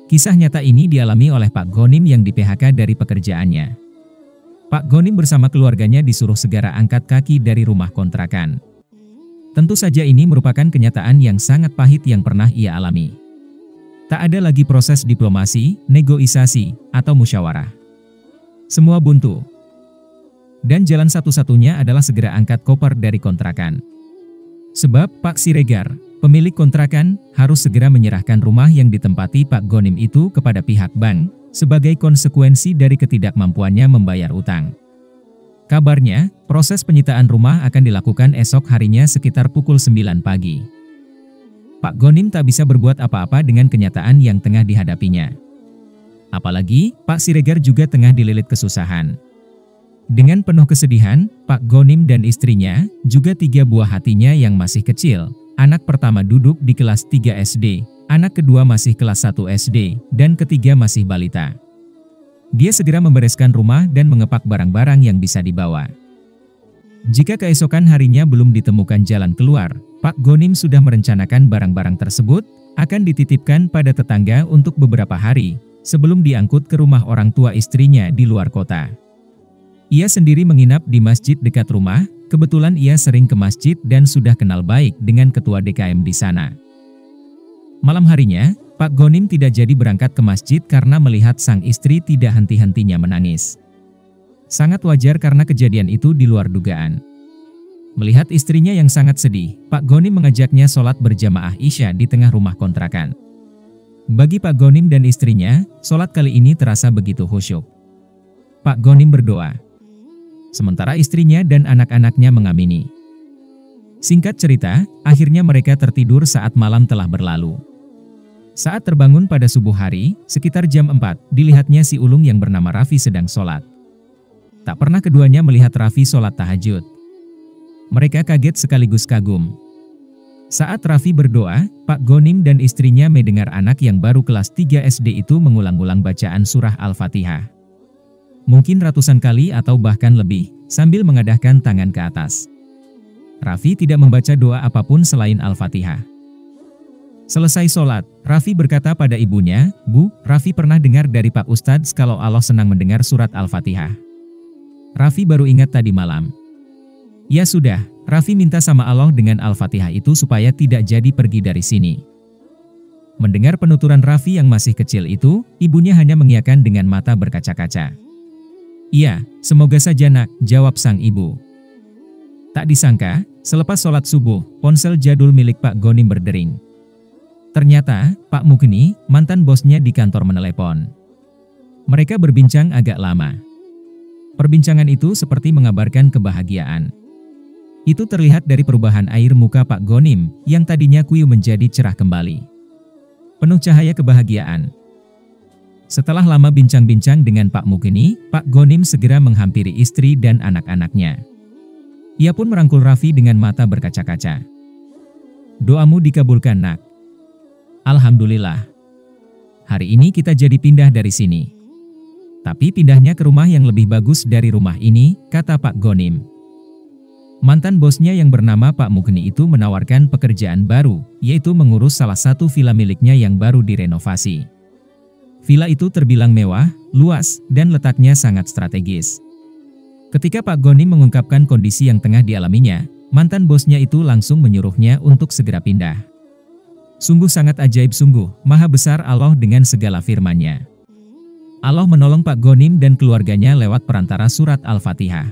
Kisah nyata ini dialami oleh Pak Ghonim yang di-PHK dari pekerjaannya. Pak Ghonim bersama keluarganya disuruh segera angkat kaki dari rumah kontrakan. Tentu saja ini merupakan kenyataan yang sangat pahit yang pernah ia alami. Tak ada lagi proses diplomasi, negosiasi, atau musyawarah. Semua buntu. Dan jalan satu-satunya adalah segera angkat koper dari kontrakan. Sebab Pak Siregar, pemilik kontrakan, harus segera menyerahkan rumah yang ditempati Pak Ghonim itu kepada pihak bank, sebagai konsekuensi dari ketidakmampuannya membayar utang. Kabarnya, proses penyitaan rumah akan dilakukan esok harinya sekitar pukul 9 pagi. Pak Ghonim tak bisa berbuat apa-apa dengan kenyataan yang tengah dihadapinya. Apalagi, Pak Siregar juga tengah dililit kesusahan. Dengan penuh kesedihan, Pak Ghonim dan istrinya, juga 3 buah hatinya yang masih kecil, anak pertama duduk di kelas 3 SD, anak kedua masih kelas 1 SD, dan ketiga masih balita. Dia segera membereskan rumah dan mengepak barang-barang yang bisa dibawa. Jika keesokan harinya belum ditemukan jalan keluar, Pak Ghonim sudah merencanakan barang-barang tersebut akan dititipkan pada tetangga untuk beberapa hari, sebelum diangkut ke rumah orang tua istrinya di luar kota. Ia sendiri menginap di masjid dekat rumah, kebetulan ia sering ke masjid dan sudah kenal baik dengan ketua DKM di sana. Malam harinya, Pak Ghonim tidak jadi berangkat ke masjid karena melihat sang istri tidak henti-hentinya menangis. Sangat wajar karena kejadian itu di luar dugaan. Melihat istrinya yang sangat sedih, Pak Ghonim mengajaknya sholat berjamaah Isya di tengah rumah kontrakan. Bagi Pak Ghonim dan istrinya, sholat kali ini terasa begitu khusyuk. Pak Ghonim berdoa. Sementara istrinya dan anak-anaknya mengamini. Singkat cerita, akhirnya mereka tertidur saat malam telah berlalu. Saat terbangun pada subuh hari, sekitar jam 4, dilihatnya si ulung yang bernama Raffi sedang sholat. Tak pernah keduanya melihat Raffi sholat tahajud. Mereka kaget sekaligus kagum. Saat Raffi berdoa, Pak Ghonim dan istrinya mendengar anak yang baru kelas 3 SD itu mengulang-ulang bacaan surah Al-Fatihah. Mungkin ratusan kali atau bahkan lebih, sambil mengadahkan tangan ke atas. Raffi tidak membaca doa apapun selain Al-Fatihah. Selesai sholat, Raffi berkata pada ibunya, "Bu, Raffi pernah dengar dari Pak Ustadz kalau Allah senang mendengar surat Al-Fatihah." Raffi baru ingat tadi malam. Ya sudah, Raffi minta sama Allah dengan Al-Fatihah itu supaya tidak jadi pergi dari sini. Mendengar penuturan Raffi yang masih kecil itu, ibunya hanya mengiyakan dengan mata berkaca-kaca. "Iya, semoga saja nak," jawab sang ibu. Tak disangka, selepas sholat subuh, ponsel jadul milik Pak Ghonim berdering. Ternyata, Pak Mukni, mantan bosnya di kantor menelepon. Mereka berbincang agak lama. Perbincangan itu seperti mengabarkan kebahagiaan. Itu terlihat dari perubahan air muka Pak Ghonim, yang tadinya kuyu menjadi cerah kembali. Penuh cahaya kebahagiaan. Setelah lama bincang-bincang dengan Pak Mukni, Pak Ghonim segera menghampiri istri dan anak-anaknya. Ia pun merangkul Raffi dengan mata berkaca-kaca. "Doamu dikabulkan, nak. Alhamdulillah. Hari ini kita jadi pindah dari sini. Tapi pindahnya ke rumah yang lebih bagus dari rumah ini," kata Pak Ghonim. Mantan bosnya yang bernama Pak Mukni itu menawarkan pekerjaan baru, yaitu mengurus salah satu villa miliknya yang baru direnovasi. Villa itu terbilang mewah, luas, dan letaknya sangat strategis. Ketika Pak Ghonim mengungkapkan kondisi yang tengah dialaminya, mantan bosnya itu langsung menyuruhnya untuk segera pindah. Sungguh sangat ajaib, sungguh maha besar Allah dengan segala firman-Nya. Allah menolong Pak Ghonim dan keluarganya lewat perantara surat Al-Fatihah.